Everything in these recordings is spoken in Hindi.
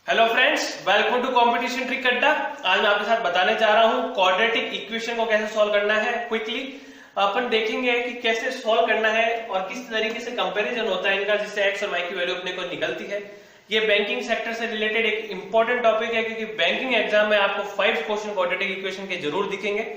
Hello friends, welcome to competition trick Adda. आज मैं आपके साथ बताने जा रहा हूँ क्वाड्रेटिक इक्वेशन को कैसे सॉल्व करना है। क्विकली अपन देखेंगे कि कैसे सॉल्व करना है और किस तरीके से कंपैरिजन होता है इनका, जिससे एक्स और वाई की वैल्यू अपने को निकलती है। ये बैंकिंग सेक्टर से रिलेटेड एक इंपॉर्टेंट टॉपिक है, क्योंकि बैंकिंग एग्जाम में आपको 5 क्वेश्चन क्वाड्रेटिक इक्वेशन के जरूर दिखेंगे।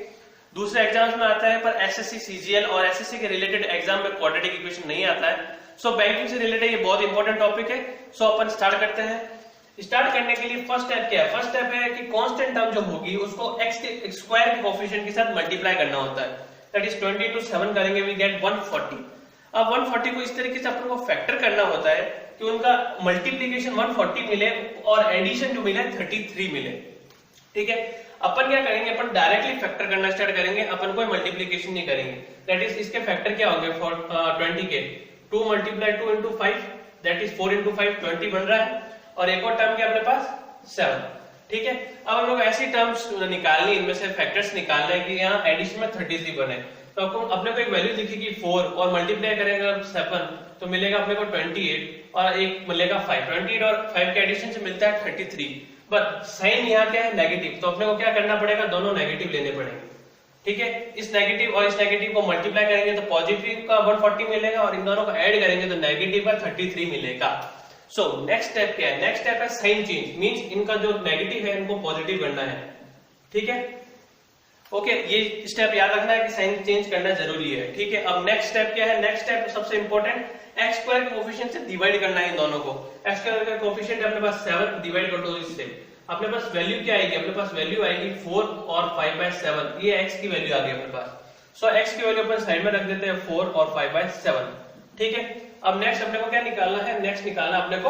दूसरे एग्जाम्स में आता है, पर एसएससी सीजीएल और एसएससी के रिलेटेड एग्जाम में क्वाड्रेटिक इक्वेशन नहीं आता है। सो बैंकिंग से रिलेटेड ये बहुत इंपॉर्टेंट टॉपिक है। सो अपन स्टार्ट करते हैं। स्टार्ट करने के लिए फर्स्ट स्टेप क्या है? फर्स्ट स्टेप है कि कांस्टेंट टर्म जो होगी उसको x के स्क्वायर के कोएफिशिएंट के साथ मल्टीप्लाई करना होता है। दैट इज 20 to 7 करेंगे, वी गेट 140। अब 140 को इस तरीके से अपन को फैक्टर करना होता है कि उनका मल्टीप्लिकेशन 140 मिले और एडिशन जो मिले 33 मिले। ठीक है, अपन क्या करेंगे, अपन डायरेक्टली फैक्टर करना स्टार्ट करेंगे, अपन कोई मल्टीप्लिकेशन नहीं करेंगे। दैट इज इसके फैक्टर क्या होंगे फॉर 20 के 2 multiply 2 into 5, that is 4 into 5 20 बन रहा है। और एक और टर्म क्या अपने पास 7। ठीक है, अब हम लोग ऐसी टर्म्स निकालनी, इनमें से फैक्टर्स निकालना है कि यहाँ एडिशन में 33 बने। तो आपको अपने को एक वैल्यू दिखेगी 4 और मल्टीप्लाई करेंगे 7 तो मिलेगा अपने को 28 और एक मिलेगा 5। 28 और 5 के एडिशन से मिलता है 33। बट साइन यहाँ क्या है? नेगेटिव। तो अपने को क्या करना पड़ेगा? दोनों नेगेटिव लेने पड़ेंगे। ठीक है, इस नेगेटिव और इस नेगेटिव को मल्टीप्लाई करेंगे तो पॉजिटिव का 140 मिलेगा और इन दोनों को ऐड करेंगे तो नेगेटिव का 33 मिलेगा। सो नेक्स्ट स्टेप क्या है? नेक्स्ट स्टेप है साइन चेंज। मींस इनका जो नेगेटिव है इनको पॉजिटिव करना है। ठीक है, ओके, ये स्टेप याद रखना है कि साइन चेंज करना जरूरी है। ठीक है, अब नेक्स्ट स्टेप क्या है? नेक्स्ट स्टेप सबसे इंपॉर्टेंट, एक्स स्क्वायर के कोएफिशिएंट से डिवाइड करना है इन दोनों को। एक्स स्क्वायर का कोएफिशिएंट अपने पास 7, डिवाइड कर दो इससे। अपने पास वैल्यू क्या आएगी? अपने पास वैल्यू आएगी 4 और 5/7। ये एक्स की वैल्यू आ गई अपने पास। सो एक्स की वैल्यू अपन साइड में रख देते हैं 4 और 5/7। ठीक है, अब नेक्स्ट अपने को क्या निकालना है? नेक्स्ट निकालना अपने को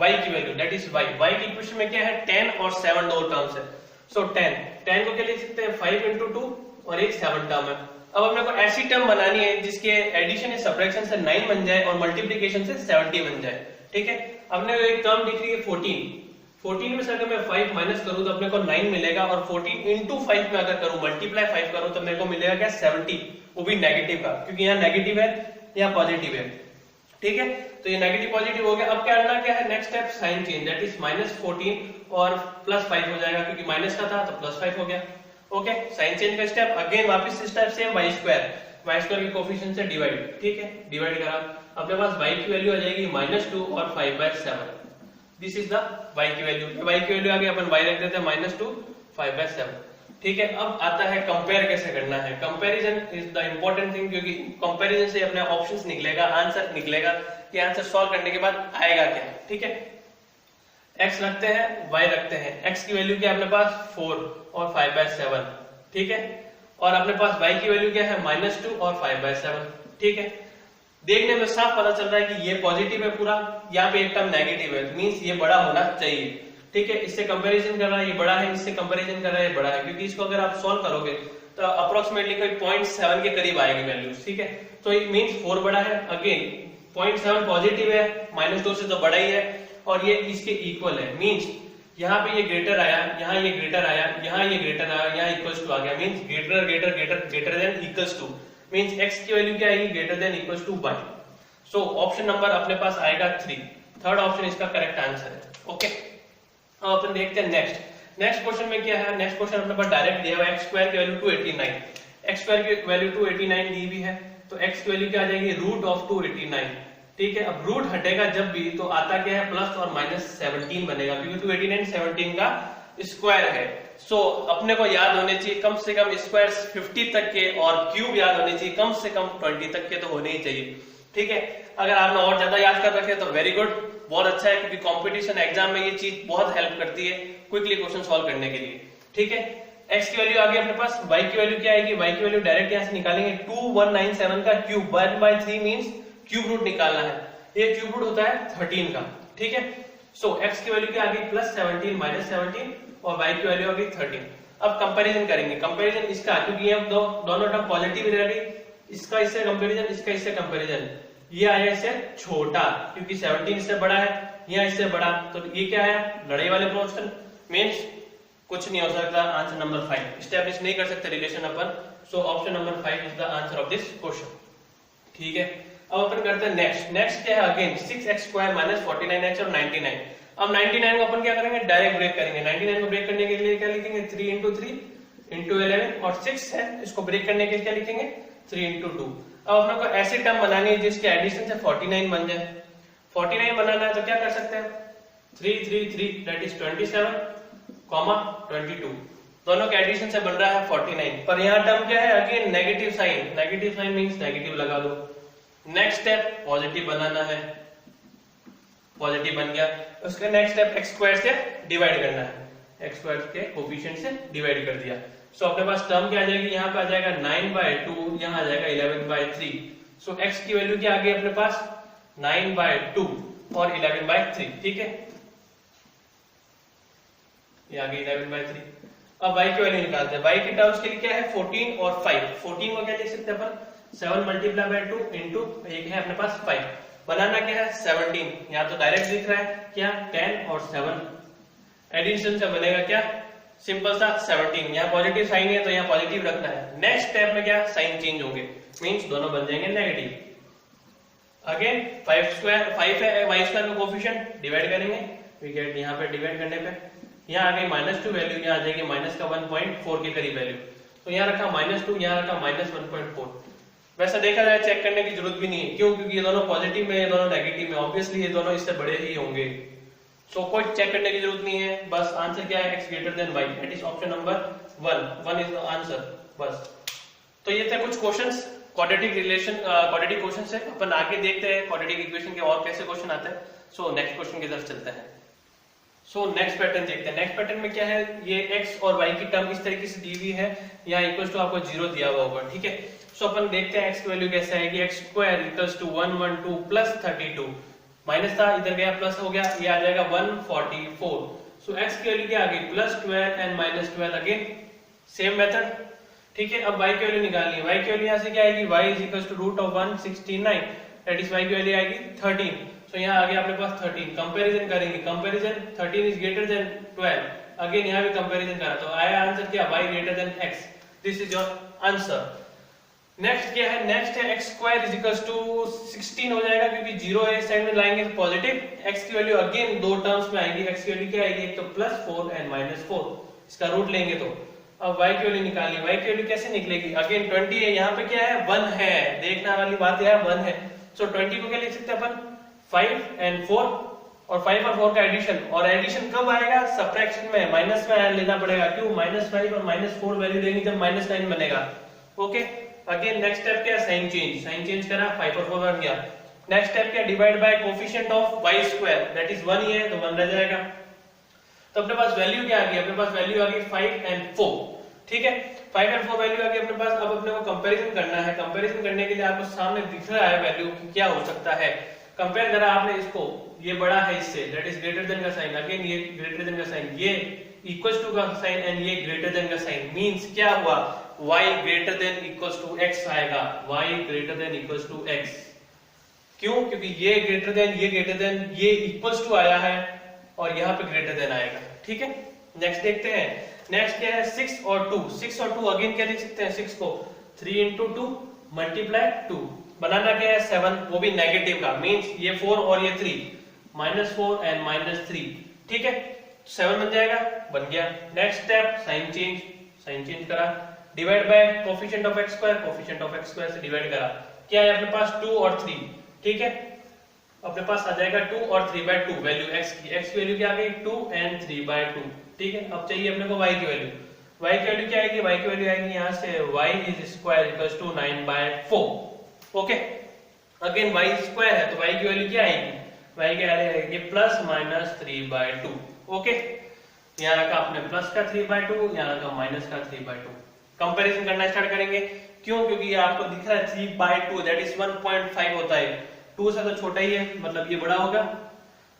y की value, that is y। y की इक्वेशन में क्या है? 10 और 7 दो टर्म्स है। सो 10 को क्या लिख सकते हैं? 5 into 2 और एक 7 टर्म है। अब अपने को ऐसी टर्म बनानी है जिसके एडिशन या सब्ट्रैक्शन से 9 बन जाए और मल्टीप्लिकेशन से 70 बन जाए। ठीक है, अपने को एक टर्म दिख रही है 14 में से अगर मैं 5 माइनस करूं तो अपने को 9 मिलेगा और 14 into 5 में अगर करूं, मल्टीप्लाई 5 करूं तो मेरे को मिलेगा क्या? 70, वो भी नेगेटिव का, क्योंकि यहाँ नेगेटिव है या पॉजिटिव है। ठीक है, तो ये नेगेटिव पॉजिटिव हो गया। अब क्या करना क्या है? Next step sign change, that is -14 और +5 हो जाएगा, क्योंकि माइनस का था तो +5 हो गया। ओके, साइन चेंज का स्टेप अगेन वापस स्टेप सेम, y स्क्वायर के कोएफिशिएंट से डिवाइड। ठीक है, डिवाइड करा, अपने पास y की वैल्यू आ जाएगी -2 और 5/7। दिस इज द y की वैल्यू। y की वैल्यू आ गई, अपन y रख देते हैं -2 5/7। ठीक है, अब आता है कंपेयर कैसे करना है। Comparison is the important thing, क्योंकि कंपैरिजन से अपने ऑप्शंस निकलेगा, आंसर निकलेगा कि आंसर सॉल्व करने के बाद आएगा क्या। ठीक है, x रखते हैं, y रखते हैं। x की वैल्यू क्या है अपने पास? 4 और 5/7। ठीक है, और अपने पास y की वैल्यू क्या है? -2 और 5/7। ठीक है, देखने में साफ पता चल रहा है कि ये पॉजिटिव है पूरा, यहाँ पे एक टर्म नेगेटिव है, मींस ये बड़ा होना चाहिए। ठीक है, इससे कंपैरिजन कर रहा है ये बड़ा है, इससे कंपैरिजन कर रहा है ये बड़ा है, क्योंकि इसको अगर आप सॉल्व करोगे तो अप्रोक्सीमेटली कोई 0.7 के करीब आएगी वैल्यूज। ठीक है, तो इट मींस 4 बड़ा है। अगेन 0.7 पॉजिटिव है, -2 से तो बड़ा ही है, और ये इसके इक्वल है। मींस यहाँ पे ये ग्रेटर आया, यहाँ ये ग्रेटर आया, यहाँ ये ग्रेटर आया, यहाँ इक्वल्स टू आ गया। Means greater than equals to, means x की वैल्यू क्या आएगी? Greater than equals to y। So option number अपने पास आएगा 3। थर्ड ऑप्शन इसका करेक्ट आंसर है। ओके, अब अपन देखते हैं नेक्स्ट क्वेश्चन में क्या है। नेक्स्ट क्वेश्चन अपने पास डायरेक्ट दिया हुआ है, x स्क्वायर की वैल्यू 289, x स्क्वायर की वैल्यू 289 दी भी है, तो x की वैल्यू क्या आ जाएगी? √289। ठीक है, अब रूट हटेगा जब भी तो आता क्या है? प्लस और -17 बनेगा, क्योंकि 289 17 का स्क्वायर है। सो अपने को याद होने चाहिए कम से कम स्क्वायर 50 तक के, और क्यूब याद होने चाहिए कम से कम 20 तक के तो होने ही चाहिए। ठीक है, अगर आपने और ज्यादा याद कर रखे तो वेरी गुड, बहुत अच्छा है, क्योंकि कंपटीशन एग्जाम में ये चीज बहुत हेल्प करती है क्विकली क्वेश्चन सॉल्व करने के लिए। ठीक है, x की वैल्यू आ गई अपने पास, y की वैल्यू क्या आएगी? y की वैल्यू डायरेक्ट यहाँ से निकालेंगे, 2197 का क्यूब 1/3 मींस क्यूब रूट निकालना है। ये क्यूब रूट होता है 13 का। ठीक है, सो x की वैल्यू क्या आ गई? +17 -17 और y की वैल्यू आ गई 13। अब कंपैरिजन करेंगे, कंपैरिजन इसका, क्योंकि ये दोनों टर्म पॉजिटिव रह गई, इसका इससे कंपैरिजन, इसका इससे कंपैरिजन, ये आया इससे छोटा, क्योंकि 17 इससे बड़ा है, यहाँ इससे बड़ा, तो ये क्या है? लड़ाई वाले प्रपोर्शन, मींस कुछ नहीं हो सकता। आंसर नंबर 5 स्टैब्लिश नहीं कर सकते relation upon. So option number 5 is the answer of this question. ठीक है, अब अपन करते हैं नेक्स्ट क्या है? अगेन 6x² -49x और 99। अब 99 को अपन क्या करेंगे, डायरेक्ट ब्रेक करेंगे। 99 को ब्रेक करने के लिए क्या लिखेंगे, 3 इंटू 3 इंटू 11, और 6 है इसको ब्रेक करने के लिए क्या लिखेंगे, 3 इंटू 2। अब अपने को ऐसी टर्म बनानी है जिसके एडिशन से 49 बन जाए। 49 बनाना है तो क्या कर सकते हैं, 3 3 3 दैट इज 27 कॉमा 22, दोनों के एडिशन से बन रहा है 49। पर यहाँ टर्म क्या है, again negative sign, negative sign means negative लगा दो। नेक्स्ट स्टेप पॉजिटिव बनाना है, पॉजिटिव बन गया। उसके नेक्स्ट स्टेप x स्क्वायर से डिवाइड करना है, x स्क्वायर के कोफिशिएंट से डिवाइड कर दिया। सो अपने पास टर्म क्या आ जाएगी, यहाँ पे आ जाएगा 9/2, यहाँ आ जाएगा 11/3। सो x की वैल्यू क्या आ गई अपने पास, 9/2 और 11/3, ठीक है, ये आ गई 11/3। अब y की वैल्यू निकालते हैं। y के टर्म्स के लिए क्या है, 14 और 5। 14 को क्या लिख सकते हैं अपन, 7 मल्टीप्लाई बाय 2 इंटू एक है अपने पास 5। बनाना क्या है, 17, यहाँ तो डायरेक्ट दिख रहा है क्या, 10 और 7 एडिशन से बनेगा क्या, सिंपल सा 17। यहाँ पॉजिटिव साइन है तो यहाँ पॉजिटिव रखना है। नेक्स्ट स्टेप में क्या, साइन चेंज होंगे, मींस दोनों बन जाएंगे नेगेटिव। अगेन 5 है y स्क्वायर का कोफिशिएंट, डिवाइड करेंगे, वी गेट यहाँ पे डिवाइड करने पे यहाँ आ गई -2 वैल्यू, यहाँ आ जाएगी माइनस का 1.4 के करीब वैल्यू। तो यहाँ रखा -2, यहाँ रखा -1.4। वैसा देखा जाए चेक करने की जरूरत भी नहीं है, क्यों, क्योंकि ये दोनों पॉजिटिव में, ये दोनों नेगेटिव में, ऑब्वियसली ये दोनों इससे बड़े ही होंगे। सो कोई चेक करने की जरूरत नहीं है, बस आंसर क्या है, x greater then y, that is option number 1 is the answer, बस। तो ये थे कुछ questions quadratic relation, quadratic question से। अपन आगे देखते हैं क्वाड्रेटिक इक्वेशन के और कैसे क्वेश्चन आते हैं। सो नेक्स्ट क्वेश्चन की तरफ चलते हैं। सो नेक्स्ट पैटर्न देखते हैं। नेक्स्ट पैटर्न में क्या है, ये x और y की टर्म इस तरीके से दी हुई है, यहाँ इक्वल टू आपको 0 दिया हुआ होगा, ठीक है। सो अपन देखते हैं x की वैल्यू कैसे आएगी, x square equals to 112 plus 32, minus था इधर गया प्लस हो गया, ये आ जाएगा 144। सो x की वैल्यू क्या आ गई, +12 एंड -12, अगेन सेम मेथड, ठीक है। अब y की वैल्यू निकालनी है। y की वैल्यू यहाँ से क्या आएगी, y is equals to √169, that is y की वैल्यू आएगी 13। तो यहाँ आ गया अपने पास 13। कंपैरिजन करेंगे, comparison 13 is greater than 12, again यहाँ भी कंपैरिजन करा तो आया आंसर क्या, y greater than x, this is your answer. Next क्या है, नेक्स्ट है x square is equals to 16 हो जाएगा, क्योंकि 0 है इस साइड में लाएंगे तो पॉजिटिव। x की वैल्यू अगेन दो टर्म्स में आएगी, x की वैल्यू क्या आएगी, एक तो +4 एंड -4, इसका रूट लेंगे तो। अब y की वैल्यू निकालिए, y की वैल्यू कैसे निकलेगी, अगेन 20 है, यहाँ पे क्या है 1 है, देखना वाली बात है 1 है। सो 20 को क्या लिख सकते हैं अपन, 5 एंड 4, और 5 और 4 का एडिशन, और एडिशन कब आएगा, सबट्रैक्शन में, माइनस में लेना पड़ेगा, क्यों, -5 और -4 वैल्यू देंगे जब -9 बनेगा, ओके। अगेन नेक्स्ट स्टेप क्या, साइन चेंज करा, 5 और 4 बन गया। नेक्स्ट स्टेप क्या, divide by coefficient of y square, that is 1 ही है तो 1 रह जाएगा। तो अपने पास वैल्यू क्या आ गई, अपने पास वैल्यू आ गई 5 एंड 4, ठीक है, 5 एंड 4 वैल्यू आ गई अपने पास। अब अपने को कंपैरिजन करना है, कंपैरिजन करने के लिए आपको सामने दिख रहा है वैल्यू क्या हो सकता है। कंपेयर करा आपने इसको, ये बड़ा है इससे, दैट इज ग्रेटर देन का साइन, अगेन ये ग्रेटर देन का साइन, ये इक्वल्स टू का साइन एंड ये ग्रेटर देन का साइन, मींस क्या हुआ, y greater than equals to x आएगा, y greater than equals to x, क्यों, क्योंकि ये ग्रेटर देन ये इक्वल्स टू आया है और यहाँ पे ग्रेटर देन आएगा, ठीक है। नेक्स्ट देखते हैं, नेक्स्ट क्या है, 6 और 2 अगेन क्या लिख सकते हैं, 6 को 3 इंटू 2 मल्टीप्लाई 2, बनाना क्या है 7, वो भी नेगेटिव का, मींस ये 4 और ये 3, -4 एंड -3, ठीक है, 7 बन जाएगा, बन गया। नेक्स्ट स्टेप साइन चेंज करा, divide by coefficient of x square से डिवाइड करा, क्या है अपने पास 2 और 3, ठीक है, अपने पास आ जाएगा 2 और 3/2 वैल्यू x की वैल्यू क्या आ गई 2 एंड 3/2, ठीक है। अब चाहिए अपने को y की वैल्यू, क्या आएगी, y की वैल्यू आएगी यहाँ से y is square equals to 9/4, okay. Again y square है तो y की वैल्यू क्या आएगी, y क्या आएगी +-3/2, ओके। यहाँ रखा आपने प्लस का 3/2, यहाँ रखा माइनस का 3/2। कंपैरिजन करना स्टार्ट करेंगे, क्यों, क्योंकि ये आपको दिख रहा है 3/2, दैट इज 1.5 होता है, 2 से तो छोटा ही है, मतलब ये बड़ा होगा।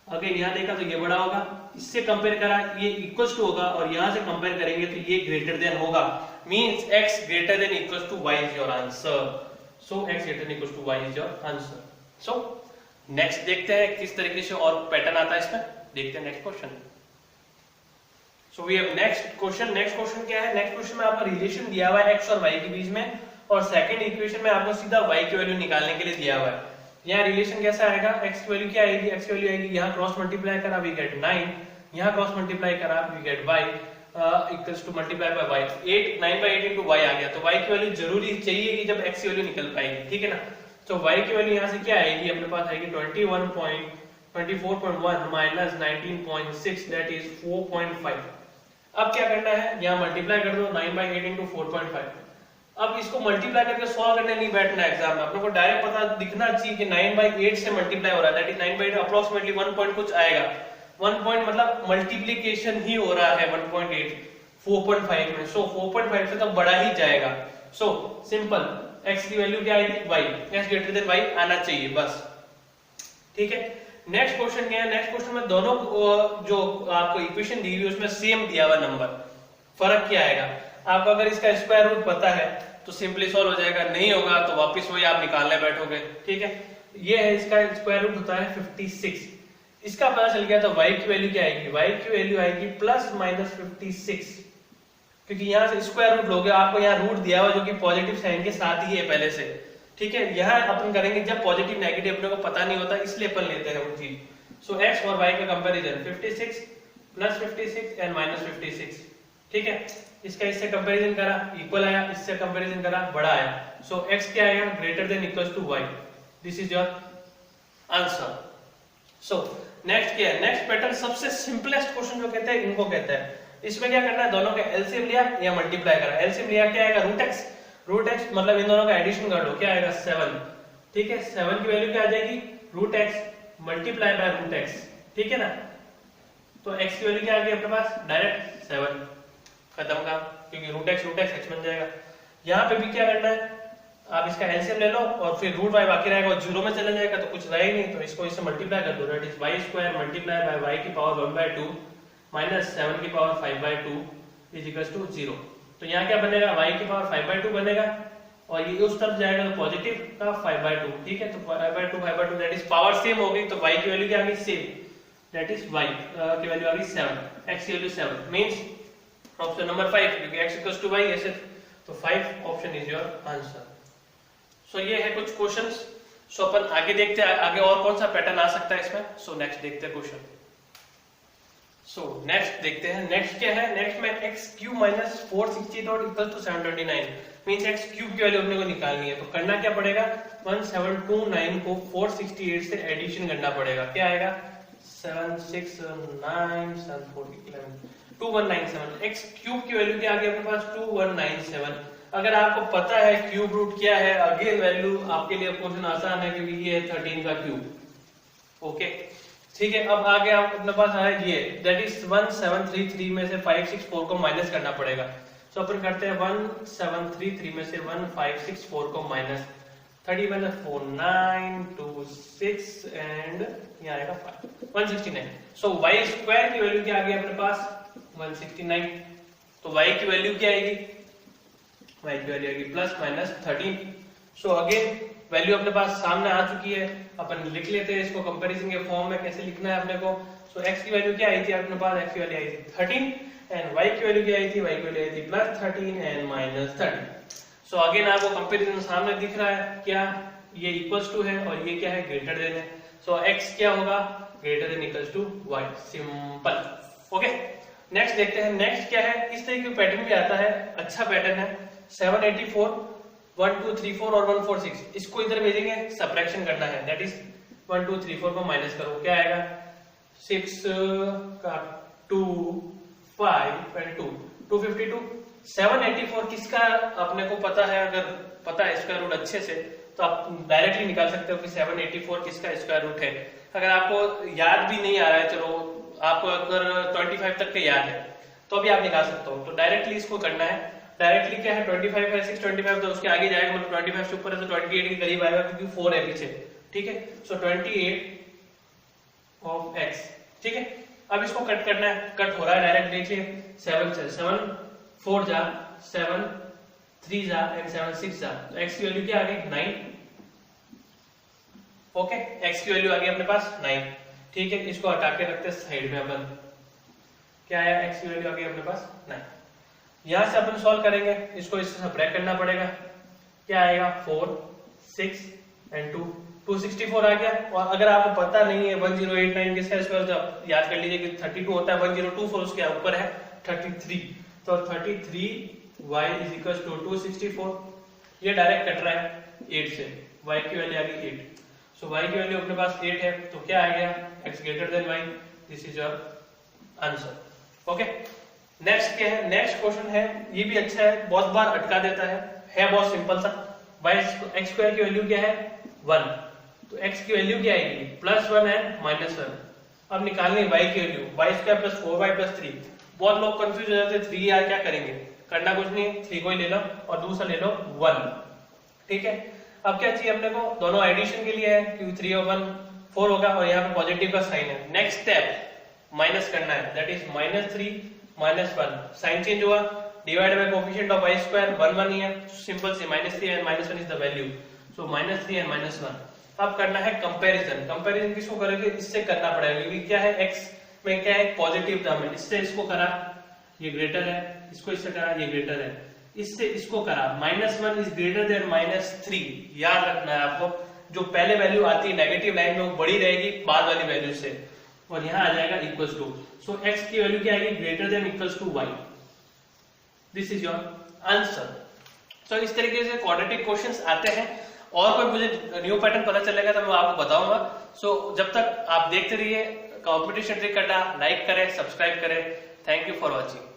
अगर यहाँ देखा तो ये बड़ा होगा, इससे कंपेयर करा ये इक्वल्स टू होगा, और यहाँ से कंपेयर करेंगे तो ये ग्रेटर देन होगा, means x greater than equals to y is your answer. So x greater than equals to y is your answer. So next देखते हैं किस तरीके से और पैटर्न आता है इसमें, देखते हैं next question. So we have next question क्या है, नेक्स्ट क्वेश्चन में आपका रिलेशन दिया हुआ है x और y के बीच में, और सेकंड इक्वेशन में आपको सीधा y की वैल्यू निकालने के लिए दिया हुआ है। यहाँ रिलेशन कैसा आएगा, एक्स की वैल्यू क्या आएगी, एक्स की वैल्यू आएगी, यहाँ क्रॉस मल्टीप्लाई करा वी गेट 9, यहाँ क्रॉस मल्टीप्लाई करा we get y equals to multiply by y, 8 9 by 8 into y आ गया। तो y की वैल्यू जरूरी चाहिए कि जब x की वैल्यू निकल पाएगी, ठीक है ना। तो y की वैल्यू यहाँ से क्या आएगी, अपने पास आएगी 24.1 माइनस 19.6 दैट इज 4.5। अब क्या करना है, यहाँ मल्टीप्लाई कर दो 9 बाय 8 इनटू 4.5। अब इसको मल्टीप्लाई करके सॉल्व करने नहीं बैठना एग्जाम में, अपने को डायरेक्ट पता दिखना चाहिए कि 9 बाय 8 से मल्टीप्लाई हो रहा है, that is 9 by 8 approximately 1 point कुछ आएगा, 1 पॉइंट मतलब मल्टीप्लिकेशन ही हो रहा है 1.8 4.5 में, सो 4.5 से तो बड़ा ही जाएगा। सो सिंपल, x की वैल्यू क्या आएगी, y, x greater then y आना चाहिए बस, ठीक है। नेक्स्ट क्वेश्चन क्या है, नेक्स्ट क्वेश्चन में दोनों जो आपको इक्वेशन दी हुई है उसमें सेम दिया हुआ नंबर, फर्क क्या आएगा, आपको अगर इसका स्क्वायर रूट पता है तो सिंपली सॉल्व हो जाएगा, नहीं होगा तो वापस वही आप निकालने बैठोगे, ठीक है। ये है इसका स्क्वायर रूट होता है 56, इसका पता चल गया तो y की वैल्यू क्या आएगी, y की वैल्यू आएगी प्लस माइनस 56, क्योंकि यहाँ से स्क्वायर रूट लोगे, आपको यहाँ रूट दिया हुआ जो कि पॉजिटिव साइन के साथ ही है पहले से, ठीक है। यहाँ अपन करेंगे जब पॉजिटिव नेगेटिव अपने को पता नहीं होता, इसलिए अपन लेते हैं वो चीज। सो x और y का कंपैरिजन 56 प्लस 56 एंड माइनस 56, ठीक है। इसका इससे कंपैरिजन करा इक्वल आया, इससे कंपैरिजन करा बड़ा आया, सो x क्या आएगा, greater than equals to y, this is your answer. So next क्या है, नेक्स्ट पैटर्न सबसे सिंपलेस्ट क्वेश्चन जो कहते हैं इनको कहते हैं। इसमें क्या करना है, दोनों का एलसीएम लिया या मल्टीप्लाई करा, एलसीएम लिया क्या आएगा, रूट एक्स मतलब इन दोनों का एडिशन कर लो, क्या आएगा 7, ठीक है। 7 की वैल्यू क्या आ जाएगी, root X multiply by root X, ठीक है ना। तो x की वैल्यू क्या आ गई अपने पास, डायरेक्ट 7, खत्म काम, क्योंकि रूट एक्स x बन जाएगा। यहाँ पे भी क्या करना है, आप इसका एलसीएम ले लो और फिर रूट y बाकी रहेगा, जीरो में चला जाएगा तो कुछ रहेगा नहीं, तो इसको इससे मल्टीप्लाई कर दो, that is y square multiply by y की पावर 1/2 माइनस 7 की पावर 5/2 इज इक्वल्स टू 0। तो यहाँ क्या बनेगा, y की पावर 5/2 बनेगा और ये उस तरफ जाएगा तो पॉजिटिव का 5/2, ठीक है। तो 5/2 दैट इज पावर सेम हो गई, तो y की वैल्यू क्या आ गई, सेम, दैट इज y की वैल्यू आ गई 7, x की वैल्यू 7 मींस ऑप्शन नंबर 5, क्योंकि x इक्वल्स टू y ऐसे, तो 5 ऑप्शन इज योर आंसर। सो ये है कुछ क्वेश्चंस। सो अपन आगे देखते हैं आगे और कौन सा पैटर्न आ सकता है इसमें। सो नेक्स्ट देखते हैं क्वेश्चन। सो नेक्स्ट देखते हैं, नेक्स्ट क्या है, नेक्स्ट में x cube minus 460 equal to 729 means x cube की वैल्यू अपने को निकालनी है। तो करना क्या पड़ेगा, 1729 को 468 से एडिशन करना पड़ेगा, क्या आएगा 769 2197, x क्यूब की वैल्यू क्या आ गई अपने पास 2197। अगर आपको पता है क्यूब रूट क्या है, अगेन वैल्यू आपके लिए क्वेश्चन आसान है क्योंकि ये है 13 का क्यूब, ओके ठीक है। अब आगे आप अपने पास आया ये दैट इज 1733 में से 564 को माइनस करना पड़ेगा। सो अपन करते हैं 1733 में से 1564 को माइनस 30 माइनस 4 9 2 6 एंड यहाँ आएगा 5 169। सो y स्क्वायर की वैल्यू क्या आ गई अपने पास 169। तो y की वैल्यू क्या आएगी, y की वैल्यू आएगी plus minus 13। So again value अपने पास सामने आ चुकी है, अपन लिख लेते हैं इसको कंपैरिजन के फॉर्म में कैसे लिखना है अपने को। सो x की वैल्यू क्या आई थी अपने पास, x की वैल्यू आई थी 13 एंड y की वैल्यू क्या आई थी, y की वैल्यू आई थी plus 13 and minus 13। So again आपको कंपैरिजन सामने दिख रहा है, क्या ये इक्वल्स टू है और ये क्या है ग्रेटर देन है। सो x क्या होगा greater than equals to y, simple, okay. Next देखते हैं, नेक्स्ट क्या है, इस तरह का पैटर्न भी आता है, अच्छा पैटर्न है 784 1 2 3 4 और 1 4 6, इसको इधर भेजेंगे, सबट्रैक्शन करना है, दैट इज 1 2 3 4 को माइनस करो, क्या आएगा 6 का 2 5 एंड 2 252। 784 किसका अपने को पता है, अगर पता है इसका रूट अच्छे से तो आप डायरेक्टली निकाल सकते हो कि 784 किसका स्क्वायर रूट है। अगर आपको याद भी नहीं आ रहा है, चलो आपको अगर 25 तक का याद है तो भी आप निकाल सकते हो। तो डायरेक्टली इसको करना है, डायरेक्टली क्या है 25 है 625 तो उसके आगे जाएगा, मतलब 25 से ऊपर है तो 28 के करीब आएगा क्योंकि 4 है पीछे, ठीक है। सो 28 ऑफ x, ठीक है। अब इसको कट करना है, कट हो रहा है डायरेक्ट, देखिए 7 से 7 4 जा 7 3 जा एंड 7 6 जा, तो x की वैल्यू क्या आ गई 9, ओके x की वैल्यू आ गई अपने पास 9, ठीक है। इसको हटा के रखते हैं साइड में, अपन क्या आया x की वैल्यू आ गई अपने पास 9। यहां से अपन सॉल्व करेंगे, इसको इससे सबट्रैक्ट करना पड़ेगा, क्या आएगा 4 6 एंड 2 264 आ गया। और अगर आपको पता नहीं है 1089 किसका स्क्वायर, तो आप याद कर लीजिए कि 32 होता है, 1024 उसके ऊपर है 33, तो 33y इज इक्वल टू 264। ये डायरेक्ट कट रहा है 8 से, y की वैल्यू आ गई 8, सो y की वैल्यू अपने पास 8 है, तो क्या आ गया x greater then y, this is your answer. Okay, next क्या है, नेक्स्ट क्वेश्चन है, ये भी अच्छा है, बहुत बार अटका देता है बहुत सिंपल सा। x स्क्वायर की वैल्यू क्या है 1, तो x की वैल्यू क्या आएगी +1 एंड -1। अब निकालनी y की value, y square plus 4y plus 3। बहुत लोग कंफ्यूज हो जाते हैं 3 यार क्या करेंगे, करना कुछ नहीं, 3 को ही ले लो और दूसरा ले लो 1, ठीक है। अब क्या चाहिए अपने को, दोनों एडिशन के लिए है क्योंकि 3 और 1 4 होगा और यहाँ पे पॉजिटिव का साइन है। नेक्स्ट स्टेप माइनस करना है, दैट इज -3 -1, साइन चेंज हुआ, divide by coefficient of y square 1 1 ही है, सिंपल सी -3 and -1 is the value, so -3 and -1। अब करना है कंपैरिजन, कंपैरिजन किसको करेंगे, इससे करना पड़ेगा क्योंकि क्या है x में क्या है पॉजिटिव टर्म है, इससे इसको करा ये ग्रेटर है, इसको इससे करा ये ग्रेटर है, इससे इसको करा -1 इज ग्रेटर देन -3। याद रखना है आपको, जो पहले वैल्यू आती है नेगेटिव लाइन में वो बड़ी रहेगी बाद वाली वैल्यू से, और यहाँ आ जाएगा इक्वल्स टू, सो x की वैल्यू क्या आएगी greater than equals to y, this is your answer. तो इस तरीके से क्वाड्रेटिक क्वेश्चंस आते हैं, और कोई मुझे न्यू पैटर्न पता चलेगा तो मैं आपको बताऊंगा। सो जब तक आप देखते रहिए कंपटीशन ट्रिक अड्डा, लाइक करें, सब्सक्राइब करें। Thank you for watching.